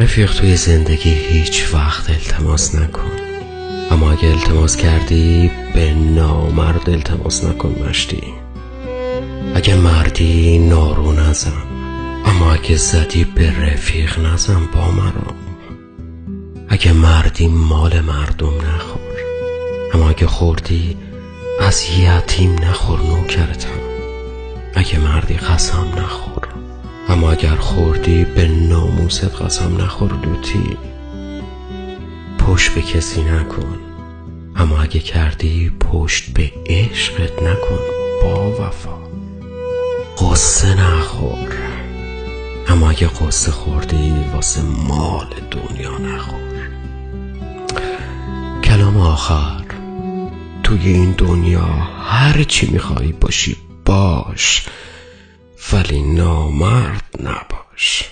رفیق توی زندگی هیچ وقت التماس نکن، اما اگه التماس کردی به نامرد التماس نکن مشتی. اگه مردی نارو نزن، اما اگه زدی به رفیق نزن با مرا. اگه مردی مال مردم نخور، اما اگه خوردی از یتیم نخور نوکرتم. اگه مردی قسم نخور، اما اگر خوردی به ناموست قسم نخور لوتی. پشت به کسی نکن، اما اگه کردی پشت به عشقت نکن با وفا. قصه نخور، اما اگه قصه خوردی واسه مال دنیا نخور. کلام آخر، توی این دنیا هر چی میخوایی باشی باش، ولی نامرد نباش.